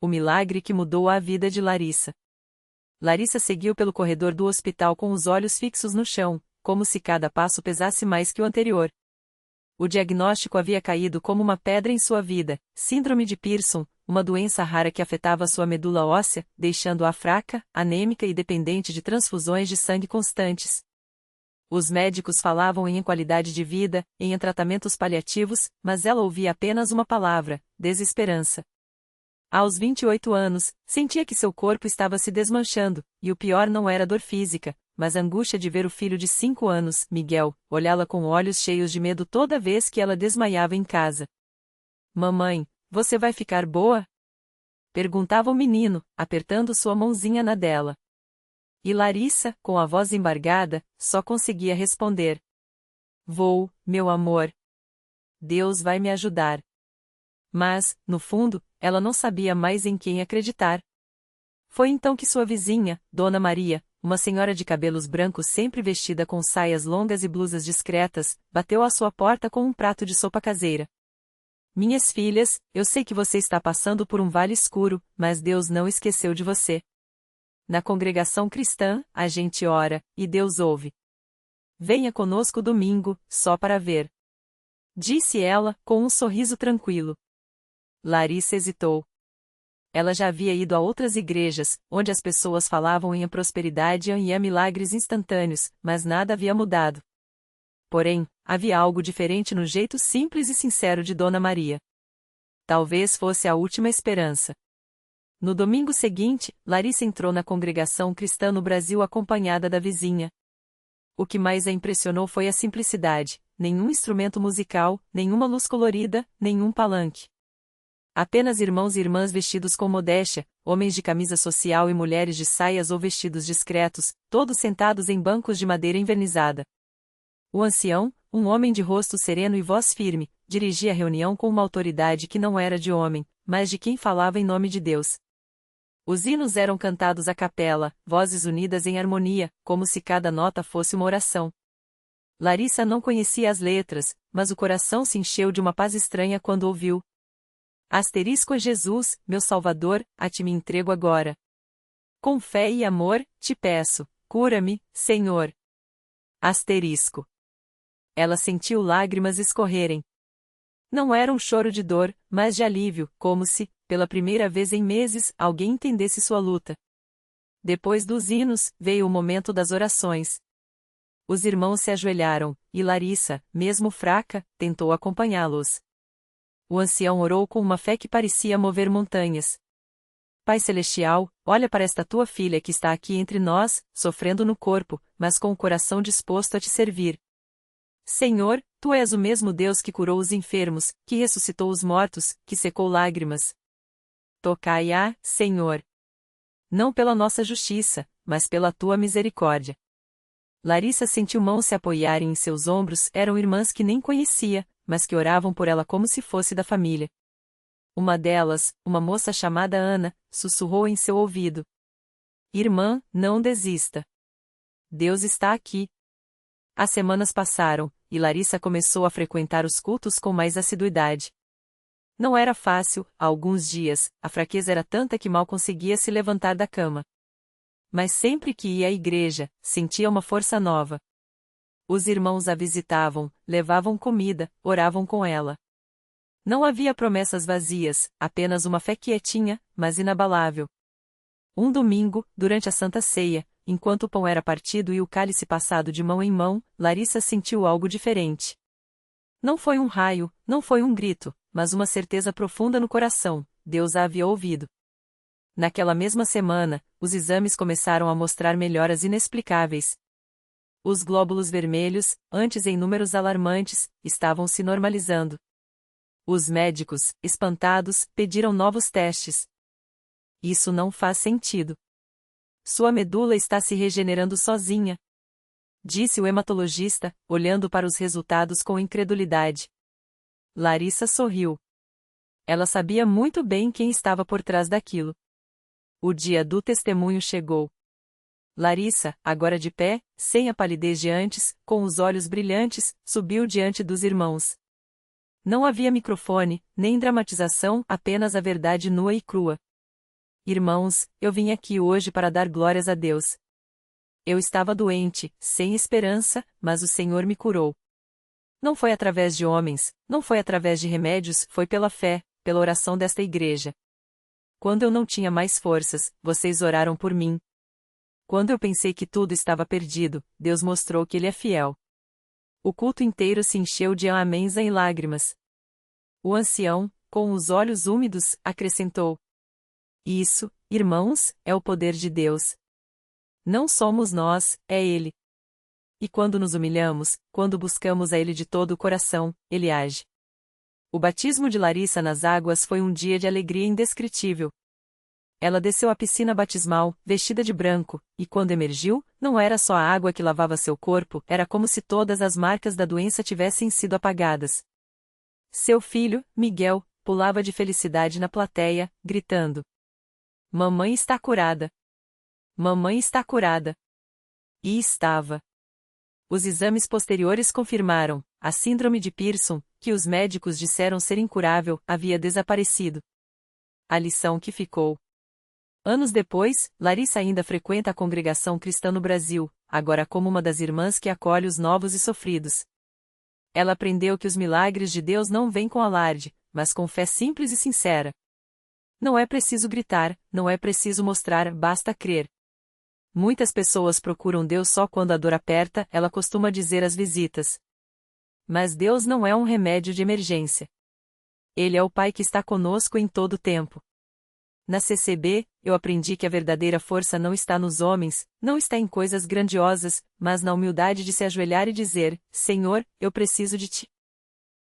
o milagre que mudou a vida de Larissa. Larissa seguiu pelo corredor do hospital com os olhos fixos no chão, como se cada passo pesasse mais que o anterior. O diagnóstico havia caído como uma pedra em sua vida: síndrome de Pearson, uma doença rara que afetava sua medula óssea, deixando-a fraca, anêmica e dependente de transfusões de sangue constantes. Os médicos falavam em qualidade de vida, em tratamentos paliativos, mas ela ouvia apenas uma palavra: desesperança. Aos 28 anos, sentia que seu corpo estava se desmanchando, e o pior não era dor física, mas a angústia de ver o filho de 5 anos, Miguel, olhá-la com olhos cheios de medo toda vez que ela desmaiava em casa. Mamãe, você vai ficar boa? Perguntava o menino, apertando sua mãozinha na dela. E Larissa, com a voz embargada, só conseguia responder: Vou, meu amor. Deus vai me ajudar. Mas, no fundo, ela não sabia mais em quem acreditar. Foi então que sua vizinha, Dona Maria, uma senhora de cabelos brancos sempre vestida com saias longas e blusas discretas, bateu à sua porta com um prato de sopa caseira. Minhas filhas, eu sei que você está passando por um vale escuro, mas Deus não esqueceu de você. Na congregação cristã, a gente ora, e Deus ouve. Venha conosco domingo, só para ver. Disse ela, com um sorriso tranquilo. Larissa hesitou. Ela já havia ido a outras igrejas, onde as pessoas falavam em prosperidade e em milagres instantâneos, mas nada havia mudado. Porém, havia algo diferente no jeito simples e sincero de Dona Maria. Talvez fosse a última esperança. No domingo seguinte, Larissa entrou na congregação cristã no Brasil acompanhada da vizinha. O que mais a impressionou foi a simplicidade: nenhum instrumento musical, nenhuma luz colorida, nenhum palanque. Apenas irmãos e irmãs vestidos com modéstia, homens de camisa social e mulheres de saias ou vestidos discretos, todos sentados em bancos de madeira envernizada. O ancião, um homem de rosto sereno e voz firme, dirigia a reunião com uma autoridade que não era de homem, mas de quem falava em nome de Deus. Os hinos eram cantados a capela, vozes unidas em harmonia, como se cada nota fosse uma oração. Larissa não conhecia as letras, mas o coração se encheu de uma paz estranha quando ouviu: Jesus, meu Salvador, a ti me entrego agora. Com fé e amor, te peço, cura-me, Senhor. Ela sentiu lágrimas escorrerem. Não era um choro de dor, mas de alívio, como se, pela primeira vez em meses, alguém entendesse sua luta. Depois dos hinos, veio o momento das orações. Os irmãos se ajoelharam, e Larissa, mesmo fraca, tentou acompanhá-los. O ancião orou com uma fé que parecia mover montanhas. Pai Celestial, olha para esta tua filha que está aqui entre nós, sofrendo no corpo, mas com o coração disposto a te servir. Senhor, tu és o mesmo Deus que curou os enfermos, que ressuscitou os mortos, que secou lágrimas. Tocai-a, Senhor. Não pela nossa justiça, mas pela tua misericórdia. Larissa sentiu mãos se apoiarem em seus ombros. Eram irmãs que nem conhecia, mas que oravam por ela como se fosse da família. Uma delas, uma moça chamada Ana, sussurrou em seu ouvido: Irmã, não desista. Deus está aqui. As semanas passaram, e Larissa começou a frequentar os cultos com mais assiduidade. Não era fácil, há alguns dias, a fraqueza era tanta que mal conseguia se levantar da cama. Mas sempre que ia à igreja, sentia uma força nova. Os irmãos a visitavam, levavam comida, oravam com ela. Não havia promessas vazias, apenas uma fé quietinha, mas inabalável. Um domingo, durante a Santa Ceia, enquanto o pão era partido e o cálice passado de mão em mão, Larissa sentiu algo diferente. Não foi um raio, não foi um grito, mas uma certeza profunda no coração: Deus a havia ouvido. Naquela mesma semana, os exames começaram a mostrar melhoras inexplicáveis. Os glóbulos vermelhos, antes em números alarmantes, estavam se normalizando. Os médicos, espantados, pediram novos testes. Isso não faz sentido. Sua medula está se regenerando sozinha, disse o hematologista, olhando para os resultados com incredulidade. Larissa sorriu. Ela sabia muito bem quem estava por trás daquilo. O dia do testemunho chegou. Larissa, agora de pé, sem a palidez de antes, com os olhos brilhantes, subiu diante dos irmãos. Não havia microfone, nem dramatização, apenas a verdade nua e crua. Irmãos, eu vim aqui hoje para dar glórias a Deus. Eu estava doente, sem esperança, mas o Senhor me curou. Não foi através de homens, não foi através de remédios, foi pela fé, pela oração desta igreja. Quando eu não tinha mais forças, vocês oraram por mim. Quando eu pensei que tudo estava perdido, Deus mostrou que Ele é fiel. O culto inteiro se encheu de améns e lágrimas. O ancião, com os olhos úmidos, acrescentou: Isso, irmãos, é o poder de Deus. Não somos nós, é Ele. E quando nos humilhamos, quando buscamos a Ele de todo o coração, Ele age. O batismo de Larissa nas águas foi um dia de alegria indescritível. Ela desceu à piscina batismal, vestida de branco, e quando emergiu, não era só a água que lavava seu corpo, era como se todas as marcas da doença tivessem sido apagadas. Seu filho, Miguel, pulava de felicidade na plateia, gritando: Mamãe está curada! Mamãe está curada! E estava. Os exames posteriores confirmaram: a síndrome de Pearson, que os médicos disseram ser incurável, havia desaparecido. A lição que ficou. Anos depois, Larissa ainda frequenta a congregação cristã no Brasil, agora como uma das irmãs que acolhe os novos e sofridos. Ela aprendeu que os milagres de Deus não vêm com alarde, mas com fé simples e sincera. Não é preciso gritar, não é preciso mostrar, basta crer. Muitas pessoas procuram Deus só quando a dor aperta, ela costuma dizer às visitas. Mas Deus não é um remédio de emergência. Ele é o Pai que está conosco em todo o tempo. Na CCB, eu aprendi que a verdadeira força não está nos homens, não está em coisas grandiosas, mas na humildade de se ajoelhar e dizer: Senhor, eu preciso de Ti.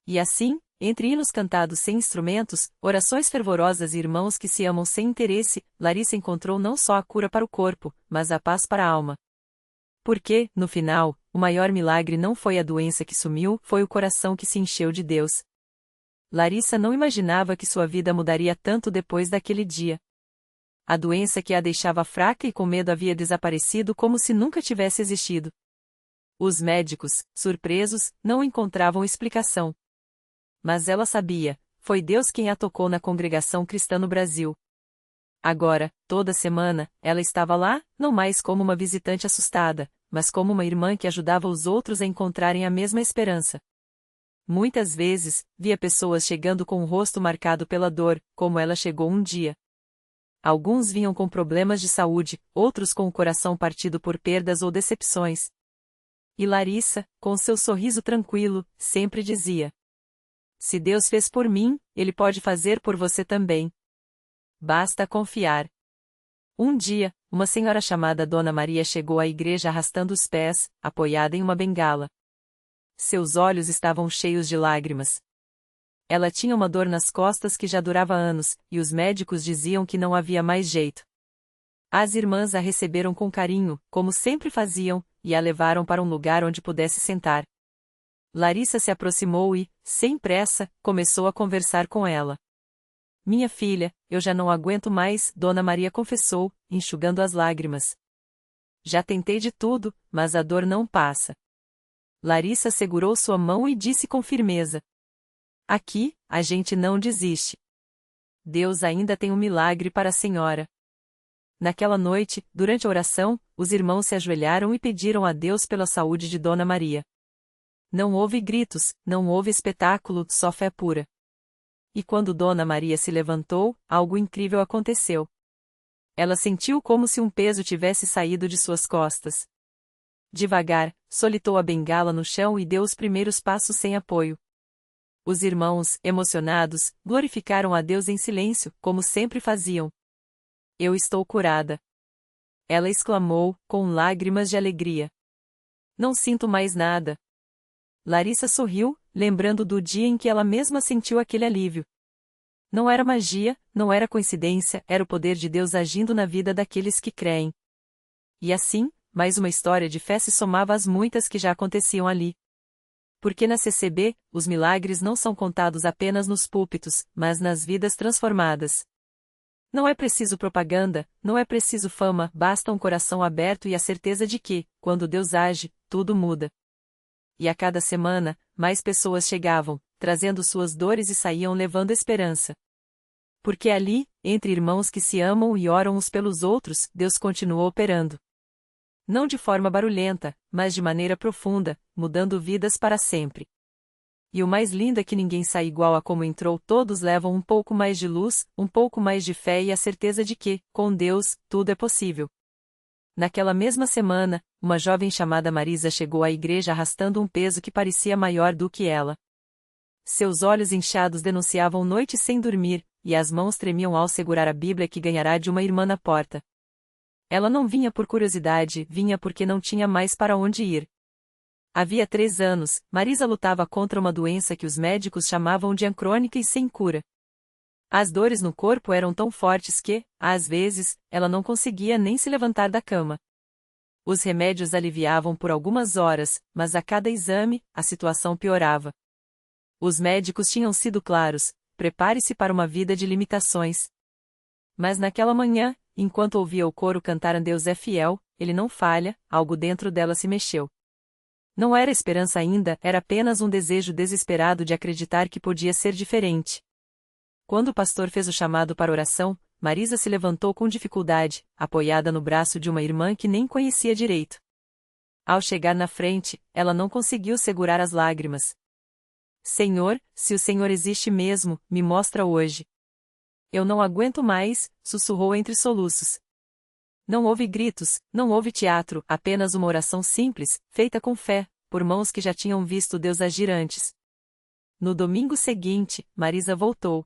E assim, entre hinos cantados sem instrumentos, orações fervorosas e irmãos que se amam sem interesse, Larissa encontrou não só a cura para o corpo, mas a paz para a alma. Porque, no final, o maior milagre não foi a doença que sumiu, foi o coração que se encheu de Deus. Larissa não imaginava que sua vida mudaria tanto depois daquele dia. A doença que a deixava fraca e com medo havia desaparecido como se nunca tivesse existido. Os médicos, surpresos, não encontravam explicação. Mas ela sabia, foi Deus quem a tocou na congregação cristã no Brasil. Agora, toda semana, ela estava lá, não mais como uma visitante assustada, mas como uma irmã que ajudava os outros a encontrarem a mesma esperança. Muitas vezes, via pessoas chegando com o rosto marcado pela dor, como ela chegou um dia. Alguns vinham com problemas de saúde, outros com o coração partido por perdas ou decepções. E Larissa, com seu sorriso tranquilo, sempre dizia: Se Deus fez por mim, Ele pode fazer por você também. Basta confiar. Um dia, uma senhora chamada Dona Maria chegou à igreja arrastando os pés, apoiada em uma bengala. Seus olhos estavam cheios de lágrimas. Ela tinha uma dor nas costas que já durava anos, e os médicos diziam que não havia mais jeito. As irmãs a receberam com carinho, como sempre faziam, e a levaram para um lugar onde pudesse sentar. Larissa se aproximou e, sem pressa, começou a conversar com ela. Minha filha, eu já não aguento mais, Dona Maria confessou, enxugando as lágrimas. Já tentei de tudo, mas a dor não passa. Larissa segurou sua mão e disse com firmeza: Aqui, a gente não desiste. Deus ainda tem um milagre para a senhora. Naquela noite, durante a oração, os irmãos se ajoelharam e pediram a Deus pela saúde de Dona Maria. Não houve gritos, não houve espetáculo, só fé pura. E quando Dona Maria se levantou, algo incrível aconteceu. Ela sentiu como se um peso tivesse saído de suas costas. Devagar, solitou a bengala no chão e deu os primeiros passos sem apoio. Os irmãos, emocionados, glorificaram a Deus em silêncio, como sempre faziam. Eu estou curada. Ela exclamou, com lágrimas de alegria. Não sinto mais nada. Larissa sorriu, lembrando do dia em que ela mesma sentiu aquele alívio. Não era magia, não era coincidência, era o poder de Deus agindo na vida daqueles que creem. E assim, mais uma história de fé se somava às muitas que já aconteciam ali. Porque na CCB, os milagres não são contados apenas nos púlpitos, mas nas vidas transformadas. Não é preciso propaganda, não é preciso fama, basta um coração aberto e a certeza de que, quando Deus age, tudo muda. E a cada semana, mais pessoas chegavam, trazendo suas dores e saíam levando esperança. Porque ali, entre irmãos que se amam e oram uns pelos outros, Deus continua operando. Não de forma barulhenta, mas de maneira profunda, mudando vidas para sempre. E o mais lindo é que ninguém sai igual a como entrou, todos levam um pouco mais de luz, um pouco mais de fé e a certeza de que, com Deus, tudo é possível. Naquela mesma semana, uma jovem chamada Marisa chegou à igreja arrastando um peso que parecia maior do que ela. Seus olhos inchados denunciavam noites sem dormir, e as mãos tremiam ao segurar a Bíblia que ganhará de uma irmã na porta. Ela não vinha por curiosidade, vinha porque não tinha mais para onde ir. Havia 3 anos, Marisa lutava contra uma doença que os médicos chamavam de crônica e sem cura. As dores no corpo eram tão fortes que, às vezes, ela não conseguia nem se levantar da cama. Os remédios aliviavam por algumas horas, mas a cada exame, a situação piorava. Os médicos tinham sido claros: prepare-se para uma vida de limitações. Mas naquela manhã, enquanto ouvia o coro cantar Deus é fiel, ele não falha, algo dentro dela se mexeu. Não era esperança ainda, era apenas um desejo desesperado de acreditar que podia ser diferente. Quando o pastor fez o chamado para oração, Marisa se levantou com dificuldade, apoiada no braço de uma irmã que nem conhecia direito. Ao chegar na frente, ela não conseguiu segurar as lágrimas. Senhor, se o Senhor existe mesmo, me mostra hoje. Eu não aguento mais, sussurrou entre soluços. Não houve gritos, não houve teatro, apenas uma oração simples, feita com fé, por mãos que já tinham visto Deus agir antes. No domingo seguinte, Marisa voltou.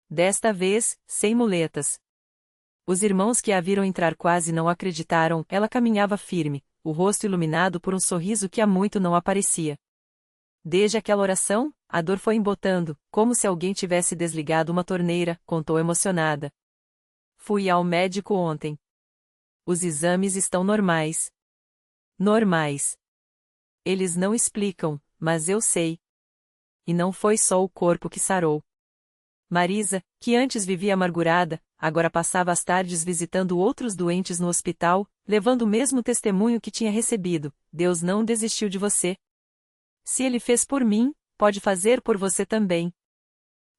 Desta vez, sem muletas. Os irmãos que a viram entrar quase não acreditaram, ela caminhava firme, o rosto iluminado por um sorriso que há muito não aparecia. Desde aquela oração, a dor foi embotando, como se alguém tivesse desligado uma torneira, contou emocionada. Fui ao médico ontem. Os exames estão normais. Normais. Eles não explicam, mas eu sei. E não foi só o corpo que sarou. Marisa, que antes vivia amargurada, agora passava as tardes visitando outros doentes no hospital, levando o mesmo testemunho que tinha recebido: Deus não desistiu de você. Se ele fez por mim, pode fazer por você também.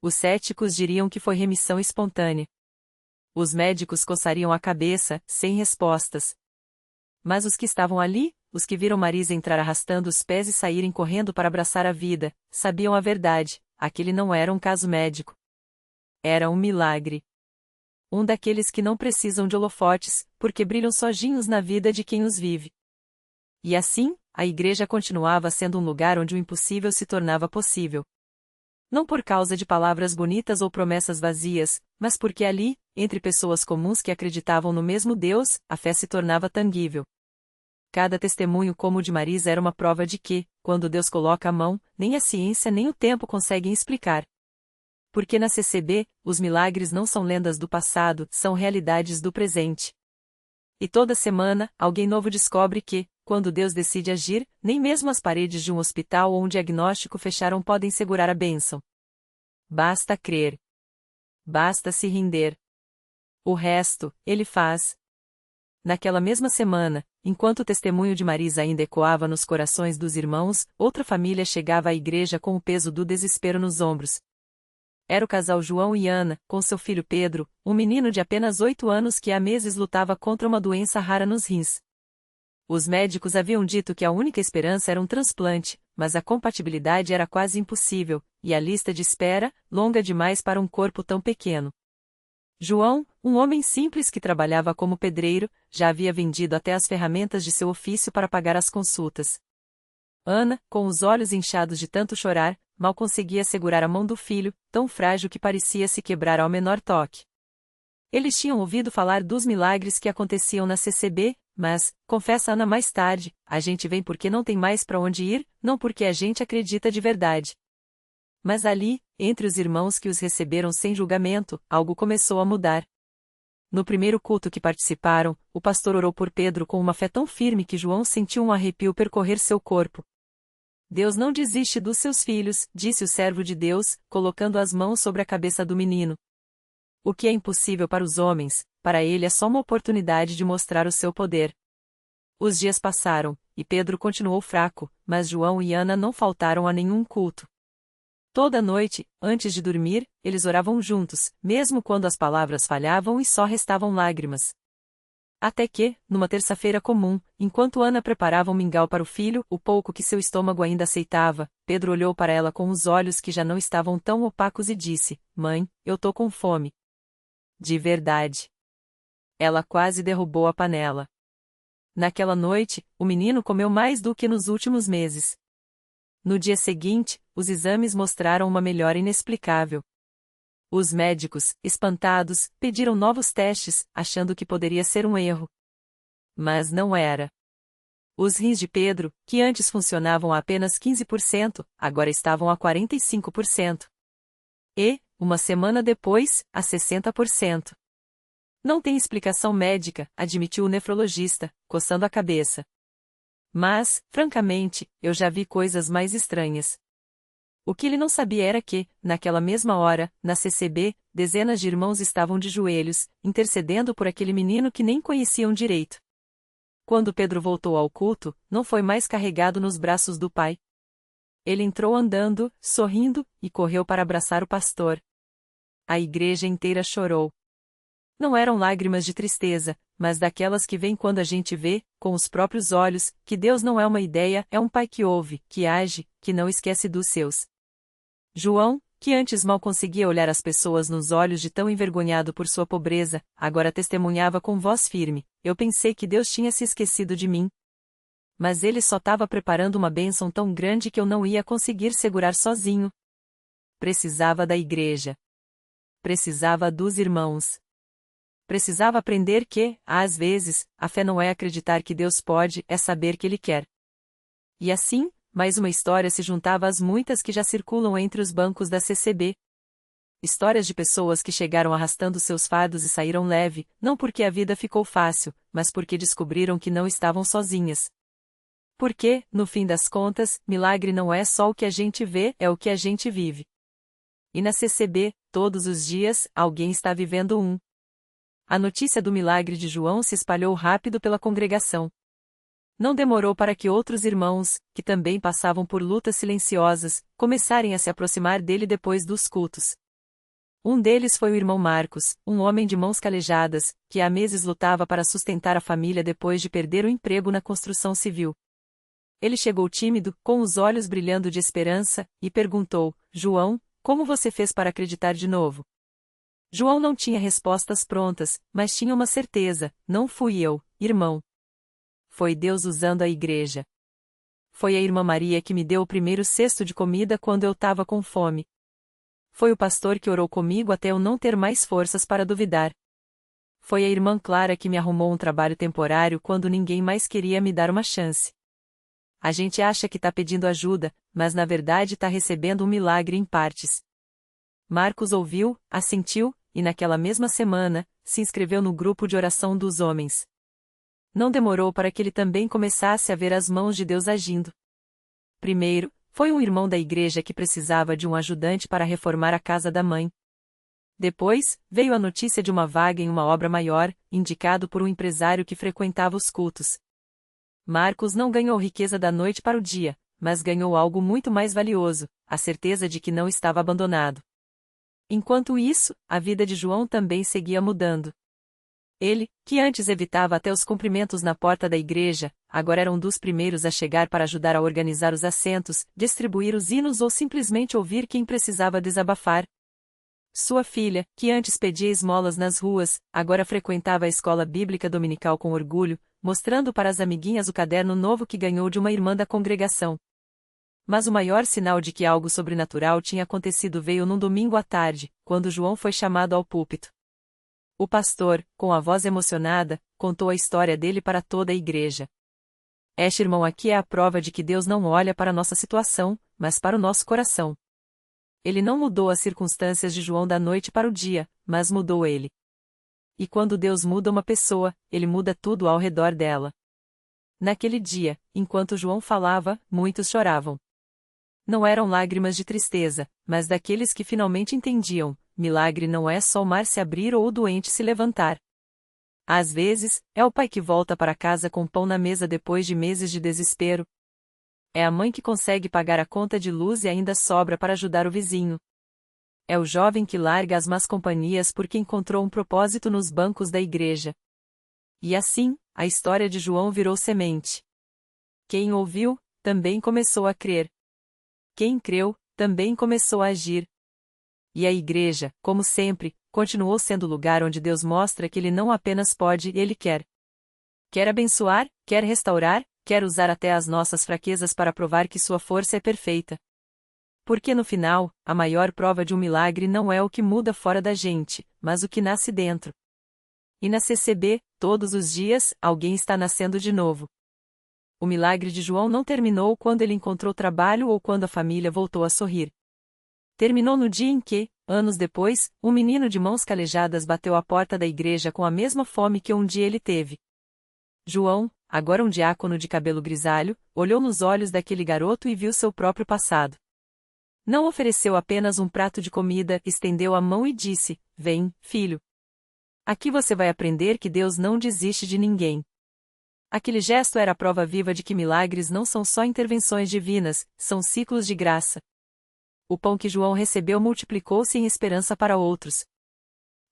Os céticos diriam que foi remissão espontânea. Os médicos coçariam a cabeça, sem respostas. Mas os que estavam ali, os que viram Marisa entrar arrastando os pés e saírem correndo para abraçar a vida, sabiam a verdade: aquele não era um caso médico. Era um milagre. Um daqueles que não precisam de holofotes, porque brilham sozinhos na vida de quem os vive. E assim, a igreja continuava sendo um lugar onde o impossível se tornava possível. Não por causa de palavras bonitas ou promessas vazias, mas porque ali, entre pessoas comuns que acreditavam no mesmo Deus, a fé se tornava tangível. Cada testemunho como o de Marisa era uma prova de que, quando Deus coloca a mão, nem a ciência nem o tempo conseguem explicar. Porque na CCB, os milagres não são lendas do passado, são realidades do presente. E toda semana, alguém novo descobre que, quando Deus decide agir, nem mesmo as paredes de um hospital ou um diagnóstico fecharam podem segurar a bênção. Basta crer. Basta se render. O resto, ele faz. Naquela mesma semana, enquanto o testemunho de Marisa ainda ecoava nos corações dos irmãos, outra família chegava à igreja com o peso do desespero nos ombros. Era o casal João e Ana, com seu filho Pedro, um menino de apenas 8 anos que há meses lutava contra uma doença rara nos rins. Os médicos haviam dito que a única esperança era um transplante, mas a compatibilidade era quase impossível, e a lista de espera, longa demais para um corpo tão pequeno. João, um homem simples que trabalhava como pedreiro, já havia vendido até as ferramentas de seu ofício para pagar as consultas. Ana, com os olhos inchados de tanto chorar, mal conseguia segurar a mão do filho, tão frágil que parecia se quebrar ao menor toque. Eles tinham ouvido falar dos milagres que aconteciam na CCB, mas, confessa Ana mais tarde, a gente vem porque não tem mais para onde ir, não porque a gente acredita de verdade. Mas ali, entre os irmãos que os receberam sem julgamento, algo começou a mudar. No primeiro culto que participaram, o pastor orou por Pedro com uma fé tão firme que João sentiu um arrepio percorrer seu corpo. Deus não desiste dos seus filhos, disse o servo de Deus, colocando as mãos sobre a cabeça do menino. O que é impossível para os homens, para ele é só uma oportunidade de mostrar o seu poder. Os dias passaram, e Pedro continuou fraco, mas João e Ana não faltaram a nenhum culto. Toda noite, antes de dormir, eles oravam juntos, mesmo quando as palavras falhavam e só restavam lágrimas. Até que, numa terça-feira comum, enquanto Ana preparava um mingau para o filho, o pouco que seu estômago ainda aceitava, Pedro olhou para ela com os olhos que já não estavam tão opacos e disse: Mãe, eu tô com fome. De verdade. Ela quase derrubou a panela. Naquela noite, o menino comeu mais do que nos últimos meses. No dia seguinte, os exames mostraram uma melhora inexplicável. Os médicos, espantados, pediram novos testes, achando que poderia ser um erro. Mas não era. Os rins de Pedro, que antes funcionavam a apenas 15%, agora estavam a 45%. E, uma semana depois, a 60%. Não tem explicação médica, admitiu o nefrologista, coçando a cabeça. Mas, francamente, eu já vi coisas mais estranhas. O que ele não sabia era que, naquela mesma hora, na CCB, dezenas de irmãos estavam de joelhos, intercedendo por aquele menino que nem conheciam direito. Quando Pedro voltou ao culto, não foi mais carregado nos braços do pai. Ele entrou andando, sorrindo, e correu para abraçar o pastor. A igreja inteira chorou. Não eram lágrimas de tristeza, mas daquelas que vêm quando a gente vê, com os próprios olhos, que Deus não é uma ideia, é um pai que ouve, que age, que não esquece dos seus. João, que antes mal conseguia olhar as pessoas nos olhos de tão envergonhado por sua pobreza, agora testemunhava com voz firme: Eu pensei que Deus tinha se esquecido de mim. Mas ele só estava preparando uma bênção tão grande que eu não ia conseguir segurar sozinho. Precisava da igreja. Precisava dos irmãos. Precisava aprender que, às vezes, a fé não é acreditar que Deus pode, é saber que Ele quer. E assim, mais uma história se juntava às muitas que já circulam entre os bancos da CCB. Histórias de pessoas que chegaram arrastando seus fardos e saíram leve, não porque a vida ficou fácil, mas porque descobriram que não estavam sozinhas. Porque, no fim das contas, milagre não é só o que a gente vê, é o que a gente vive. E na CCB, todos os dias, alguém está vivendo um. A notícia do milagre de João se espalhou rápido pela congregação. Não demorou para que outros irmãos, que também passavam por lutas silenciosas, começarem a se aproximar dele depois dos cultos. Um deles foi o irmão Marcos, um homem de mãos calejadas, que há meses lutava para sustentar a família depois de perder o emprego na construção civil. Ele chegou tímido, com os olhos brilhando de esperança, e perguntou: João, como você fez para acreditar de novo? João não tinha respostas prontas, mas tinha uma certeza: não fui eu, irmão. Foi Deus usando a igreja. Foi a irmã Maria que me deu o primeiro cesto de comida quando eu estava com fome. Foi o pastor que orou comigo até eu não ter mais forças para duvidar. Foi a irmã Clara que me arrumou um trabalho temporário quando ninguém mais queria me dar uma chance. A gente acha que está pedindo ajuda, mas na verdade está recebendo um milagre em partes. Marcos ouviu, assentiu, e naquela mesma semana, se inscreveu no grupo de oração dos homens. Não demorou para que ele também começasse a ver as mãos de Deus agindo. Primeiro, foi um irmão da igreja que precisava de um ajudante para reformar a casa da mãe. Depois, veio a notícia de uma vaga em uma obra maior, indicado por um empresário que frequentava os cultos. Marcos não ganhou riqueza da noite para o dia, mas ganhou algo muito mais valioso: a certeza de que não estava abandonado. Enquanto isso, a vida de João também seguia mudando. Ele, que antes evitava até os cumprimentos na porta da igreja, agora era um dos primeiros a chegar para ajudar a organizar os assentos, distribuir os hinos ou simplesmente ouvir quem precisava desabafar. Sua filha, que antes pedia esmolas nas ruas, agora frequentava a escola bíblica dominical com orgulho, mostrando para as amiguinhas o caderno novo que ganhou de uma irmã da congregação. Mas o maior sinal de que algo sobrenatural tinha acontecido veio num domingo à tarde, quando João foi chamado ao púlpito. O pastor, com a voz emocionada, contou a história dele para toda a igreja. Este irmão aqui é a prova de que Deus não olha para a nossa situação, mas para o nosso coração. Ele não mudou as circunstâncias de João da noite para o dia, mas mudou ele. E quando Deus muda uma pessoa, ele muda tudo ao redor dela. Naquele dia, enquanto João falava, muitos choravam. Não eram lágrimas de tristeza, mas daqueles que finalmente entendiam: milagre não é só o mar se abrir ou o doente se levantar. Às vezes, é o pai que volta para casa com pão na mesa depois de meses de desespero. É a mãe que consegue pagar a conta de luz e ainda sobra para ajudar o vizinho. É o jovem que larga as más companhias porque encontrou um propósito nos bancos da igreja. E assim, a história de João virou semente. Quem ouviu, também começou a crer. Quem creu, também começou a agir. E a igreja, como sempre, continuou sendo o lugar onde Deus mostra que Ele não apenas pode, Ele quer. Quer abençoar, quer restaurar, quer usar até as nossas fraquezas para provar que sua força é perfeita. Porque no final, a maior prova de um milagre não é o que muda fora da gente, mas o que nasce dentro. E na CCB, todos os dias, alguém está nascendo de novo. O milagre de João não terminou quando ele encontrou trabalho ou quando a família voltou a sorrir. Terminou no dia em que, anos depois, um menino de mãos calejadas bateu à porta da igreja com a mesma fome que um dia ele teve. João, agora um diácono de cabelo grisalho, olhou nos olhos daquele garoto e viu seu próprio passado. Não ofereceu apenas um prato de comida, estendeu a mão e disse: "Vem, filho. Aqui você vai aprender que Deus não desiste de ninguém." Aquele gesto era a prova viva de que milagres não são só intervenções divinas, são ciclos de graça. O pão que João recebeu multiplicou-se em esperança para outros.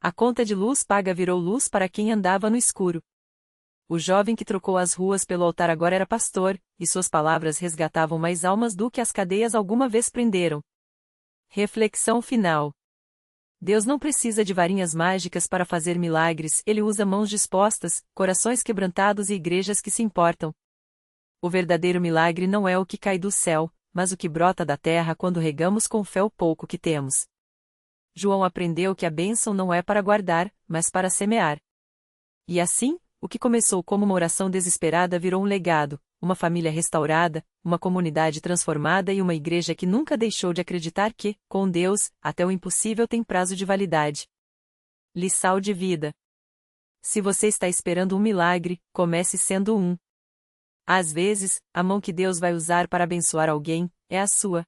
A conta de luz paga virou luz para quem andava no escuro. O jovem que trocou as ruas pelo altar agora era pastor, e suas palavras resgatavam mais almas do que as cadeias alguma vez prenderam. Reflexão final. Deus não precisa de varinhas mágicas para fazer milagres, Ele usa mãos dispostas, corações quebrantados e igrejas que se importam. O verdadeiro milagre não é o que cai do céu, mas o que brota da terra quando regamos com fé o pouco que temos. João aprendeu que a bênção não é para guardar, mas para semear. E assim, o que começou como uma oração desesperada virou um legado, uma família restaurada, uma comunidade transformada e uma igreja que nunca deixou de acreditar que, com Deus, até o impossível tem prazo de validade. Lição de vida. Se você está esperando um milagre, comece sendo um. Às vezes, a mão que Deus vai usar para abençoar alguém é a sua.